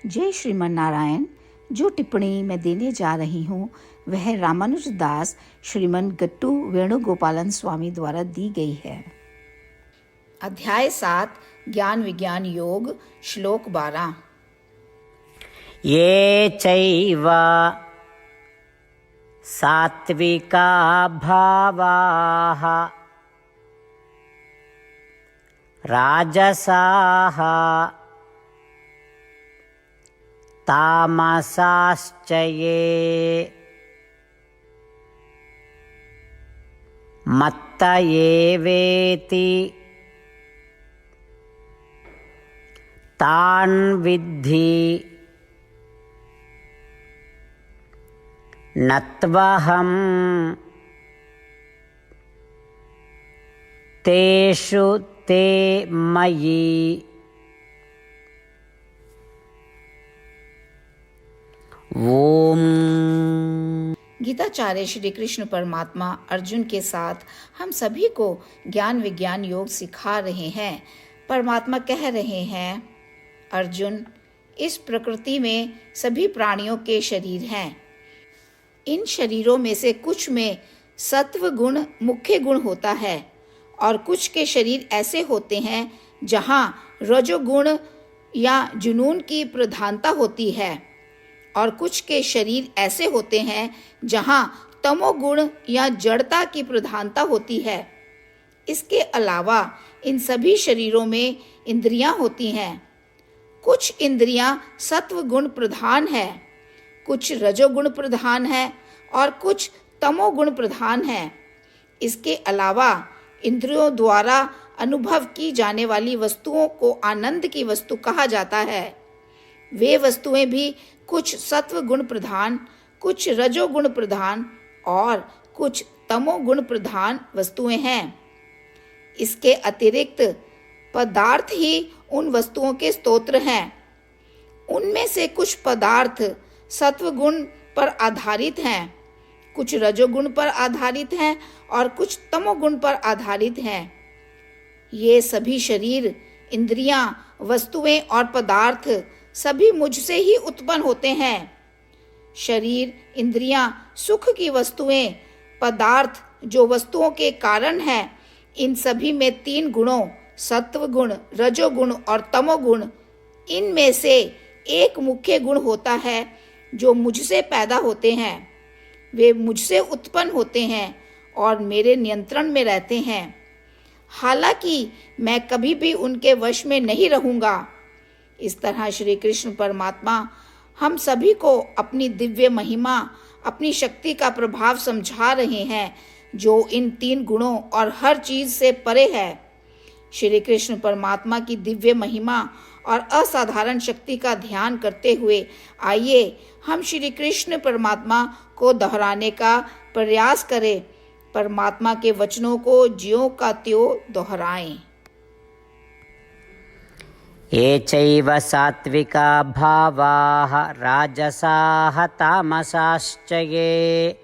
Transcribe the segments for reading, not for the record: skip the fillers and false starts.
जय श्रीमन नारायण। जो टिप्पणी मैं देने जा रही हूँ वह रामानुज दास श्रीमन गट्टू वेणुगोपालन स्वामी द्वारा दी गई है। अध्याय 7 ज्ञान विज्ञान योग, श्लोक 12। ये चैव सात्विका भावाः राजसाः तामसाश्च ये मत्त एवेति तान् विद्धि नत्वहं तेषु ते मयि। ओम। गीताचार्य श्री कृष्ण परमात्मा अर्जुन के साथ हम सभी को ज्ञान विज्ञान योग सिखा रहे हैं। परमात्मा कह रहे हैं, अर्जुन, इस प्रकृति में सभी प्राणियों के शरीर हैं। इन शरीरों में से कुछ में सत्व गुण मुख्य गुण होता है और कुछ के शरीर ऐसे होते हैं जहाँ रजोगुण या जुनून की प्रधानता होती है और कुछ के शरीर ऐसे होते हैं जहाँ तमोगुण या जड़ता की प्रधानता होती है। इसके अलावा इन सभी शरीरों में इंद्रियां होती हैं। कुछ इंद्रियां सत्व गुण प्रधान है, कुछ रजोगुण प्रधान है और कुछ तमोगुण प्रधान है। इसके अलावा इंद्रियों द्वारा अनुभव की जाने वाली वस्तुओं को आनंद की वस्तु कहा जाता है। वे वस्तुएं भी कुछ सत्व गुण प्रधान, कुछ रजोगुण प्रधान और कुछ तमोगुण प्रधान वस्तुएं हैं। इसके अतिरिक्त पदार्थ ही उन वस्तुओं के स्तोत्र हैं। उनमें से कुछ पदार्थ सत्व गुण पर आधारित हैं, कुछ रजोगुण पर आधारित हैं और कुछ तमोगुण पर आधारित हैं। ये सभी शरीर, इंद्रियां, वस्तुएं और पदार्थ सभी मुझसे ही उत्पन्न होते हैं। शरीर, इंद्रियां, सुख की वस्तुएं, पदार्थ जो वस्तुओं के कारण हैं, इन सभी में 3 गुणों सत्व गुण, रजोगुण और तमोगुण, इनमें से एक मुख्य गुण होता है जो मुझसे पैदा होते हैं। वे मुझसे उत्पन्न होते हैं और मेरे नियंत्रण में रहते हैं। हालांकि मैं कभी भी उनके वश में नहीं रहूंगा। इस तरह श्री कृष्ण परमात्मा हम सभी को अपनी दिव्य महिमा, अपनी शक्ति का प्रभाव समझा रहे हैं जो इन 3 गुणों और हर चीज से परे है। श्री कृष्ण परमात्मा की दिव्य महिमा और असाधारण शक्ति का ध्यान करते हुए आइए हम श्री कृष्ण परमात्मा को दोहराने का प्रयास करें। परमात्मा के वचनों को ज्यों का त्यों दोहराएं। ये चैव सात्विका भावाः राजसाः तामसाश्च ये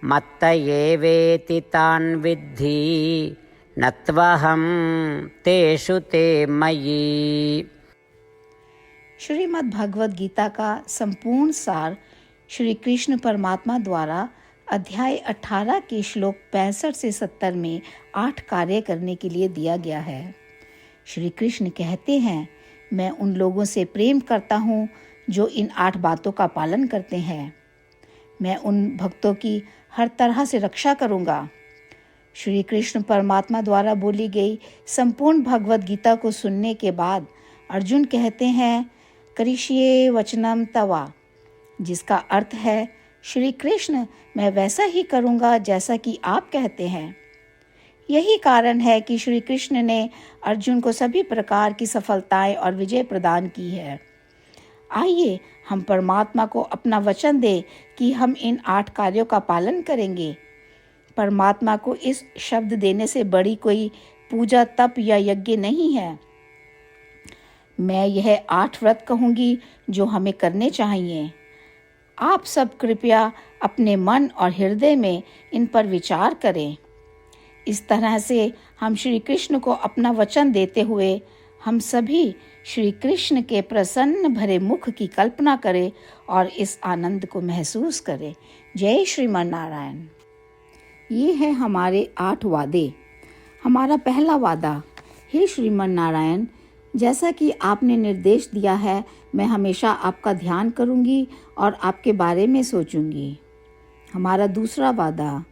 मत्त एवेति तान् विद्धि नत्वहं तेषु ते मयि। श्रीमद् भगवद गीता का संपूर्ण सार श्री कृष्ण परमात्मा द्वारा अध्याय 18 के श्लोक 65 से 70 में 8 कार्य करने के लिए दिया गया है। श्री कृष्ण कहते हैं, मैं उन लोगों से प्रेम करता हूँ जो इन 8 बातों का पालन करते हैं। मैं उन भक्तों की हर तरह से रक्षा करूँगा। श्री कृष्ण परमात्मा द्वारा बोली गई संपूर्ण भगवद गीता को सुनने के बाद अर्जुन कहते हैं, करिष्ये वचनम तवा, जिसका अर्थ है, श्री कृष्ण, मैं वैसा ही करूँगा जैसा कि आप कहते हैं। यही कारण है कि श्री कृष्ण ने अर्जुन को सभी प्रकार की सफलताएं और विजय प्रदान की है। आइए हम परमात्मा को अपना वचन दें कि हम इन 8 कार्यों का पालन करेंगे। परमात्मा को इस शब्द देने से बड़ी कोई पूजा, तप या यज्ञ नहीं है। मैं यह 8 व्रत कहूँगी जो हमें करने चाहिए। आप सब कृपया अपने मन और हृदय में इन पर विचार करें। इस तरह से हम श्री कृष्ण को अपना वचन देते हुए हम सभी श्री कृष्ण के प्रसन्न भरे मुख की कल्पना करें और इस आनंद को महसूस करें। जय श्रीमन नारायण। ये है हमारे 8 वादे। हमारा पहला वादा, हे श्रीमन नारायण, जैसा कि आपने निर्देश दिया है, मैं हमेशा आपका ध्यान करूंगी और आपके बारे में सोचूंगी। हमारा दूसरा वादा,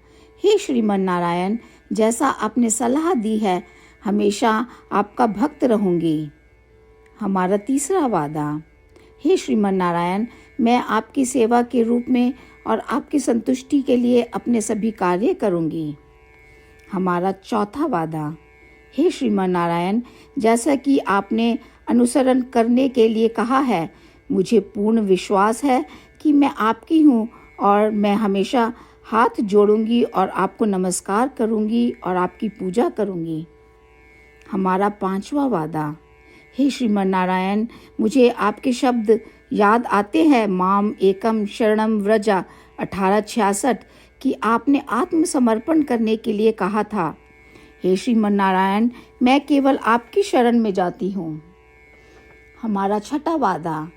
हे श्रीमन नारायण, जैसा आपने सलाह दी है, हमेशा आपका भक्त रहूंगी। हमारा तीसरा वादा, हे श्रीमन नारायण, मैं आपकी सेवा के रूप में और आपकी संतुष्टि के लिए अपने सभी कार्य करूंगी। हमारा चौथा वादा, हे श्रीमन नारायण, जैसा कि आपने अनुसरण करने के लिए कहा है, मुझे पूर्ण विश्वास है कि मैं आपकी हूँ और मैं हमेशा हाथ जोड़ूंगी और आपको नमस्कार करूंगी और आपकी पूजा करूंगी। हमारा पांचवा वादा, हे श्रीमन नारायण, मुझे आपके शब्द याद आते हैं, माम एकम शरणम व्रजा 1866, कि आपने आत्मसमर्पण करने के लिए कहा था। हे श्रीमन नारायण, मैं केवल आपकी शरण में जाती हूँ। हमारा छठा वादा,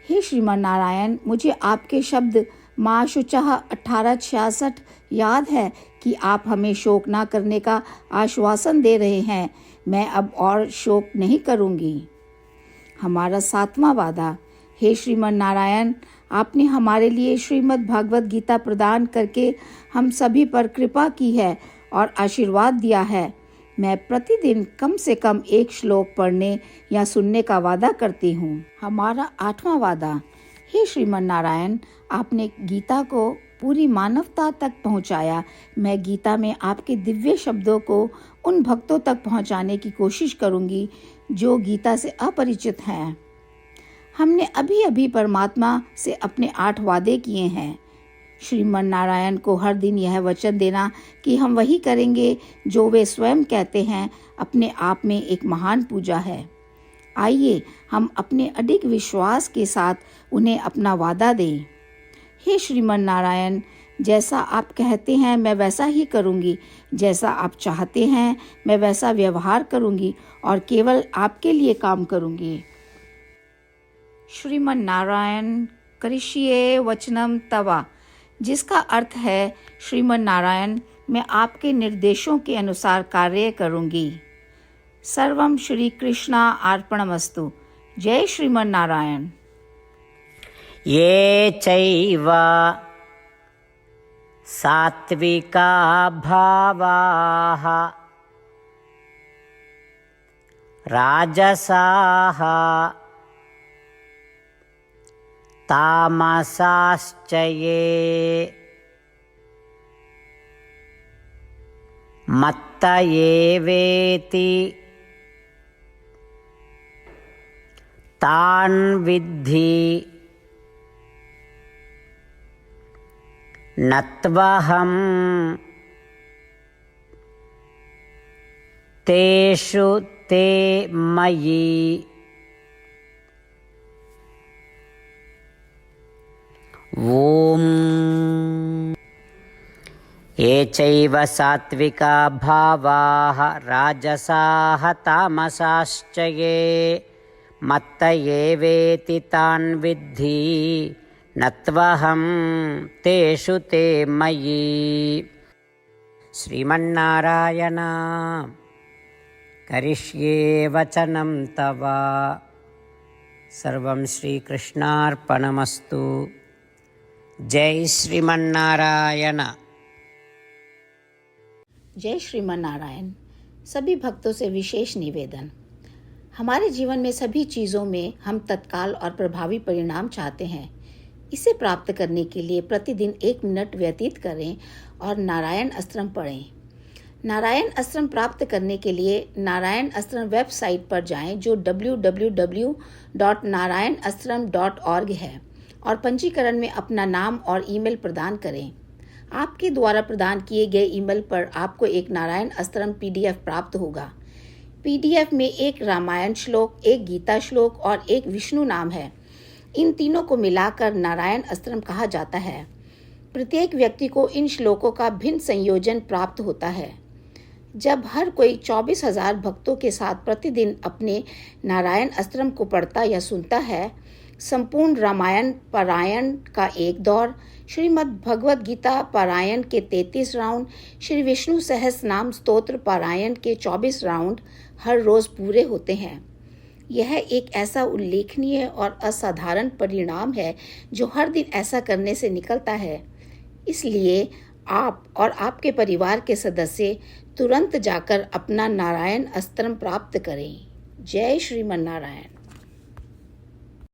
हे श्रीमन नारायण, मुझे आपके शब्द माँ शुचः 1866 याद है कि आप हमें शोक ना करने का आश्वासन दे रहे हैं। मैं अब और शोक नहीं करूँगी। हमारा 7वां वादा, हे श्रीमन नारायण, आपने हमारे लिए श्रीमद् भागवत गीता प्रदान करके हम सभी पर कृपा की है और आशीर्वाद दिया है। मैं प्रतिदिन कम से कम 1 श्लोक पढ़ने या सुनने का वादा करती हूँ। हमारा 8वां वादा, हे श्रीमन नारायण, आपने गीता को पूरी मानवता तक पहुँचाया। मैं गीता में आपके दिव्य शब्दों को उन भक्तों तक पहुँचाने की कोशिश करूँगी जो गीता से अपरिचित हैं। हमने अभी अभी परमात्मा से अपने 8 वादे किए हैं। श्रीमन नारायण को हर दिन यह वचन देना कि हम वही करेंगे जो वे स्वयं कहते हैं, अपने आप में एक महान पूजा है। आइए हम अपने अडिग विश्वास के साथ उन्हें अपना वादा दें। हे श्रीमन नारायण, जैसा आप कहते हैं मैं वैसा ही करूँगी, जैसा आप चाहते हैं मैं वैसा व्यवहार करूँगी और केवल आपके लिए काम करूँगी। श्रीमन नारायण करिष्ये वचनम तवा, जिसका अर्थ है, श्रीमन नारायण, मैं आपके निर्देशों के अनुसार कार्य करूँगी। सर्वम श्री कृष्णा अर्पणमस्तु। जय श्रीमन नारायण। ये चैव सात्विका भावाः राजसाः तामसाश्च ये मत्त एवेति तान् विद्धि नत्वहं तेषु ते मयि। ॐ ये चैव सात्विका भावाः राजसाः तामसाश्च ये मत्त एवेति तान् विद्धि नत्वहं तेषु ते मयि। श्रीमन्नारायण करिष्ये वचनं तव। सर्वं श्रीकृष्णार्पणमस्तु। जय श्रीमन्नारायण। जय श्रीमन नारायण। सभी भक्तों से विशेष निवेदन, हमारे जीवन में सभी चीज़ों में हम तत्काल और प्रभावी परिणाम चाहते हैं। इसे प्राप्त करने के लिए प्रतिदिन 1 मिनट व्यतीत करें और नारायण अस्त्रम पढ़ें। नारायण अस्त्रम प्राप्त करने के लिए नारायण अस्त्रम वेबसाइट पर जाएं, जो www.narayanastram.org है, और पंजीकरण में अपना नाम और ईमेल प्रदान करें। आपके द्वारा प्रदान किए गए ईमेल पर आपको एक नारायण अस्त्रम PDF प्राप्त होगा। PDF में 1 रामायण श्लोक, 1 गीता श्लोक और 1 विष्णु नाम है। इन तीनों को मिलाकर नारायण अस्त्रम कहा जाता है। प्रत्येक व्यक्ति को इन श्लोकों का भिन्न संयोजन प्राप्त होता है। जब हर कोई 24,000 भक्तों के साथ प्रतिदिन अपने नारायण अस्त्रम को पढ़ता या सुनता है, संपूर्ण रामायण पारायण का एक दौर, श्रीमद् भगवद गीता पारायण के 33 राउंड, श्री विष्णु सहस्त्र नाम स्तोत्र पारायण के 24 राउंड हर रोज पूरे होते हैं। यह एक ऐसा उल्लेखनीय और असाधारण परिणाम है जो हर दिन ऐसा करने से निकलता है। इसलिए आप और आपके परिवार के सदस्य तुरंत जाकर अपना नारायण अस्त्रम प्राप्त करें। जय श्रीमन नारायण।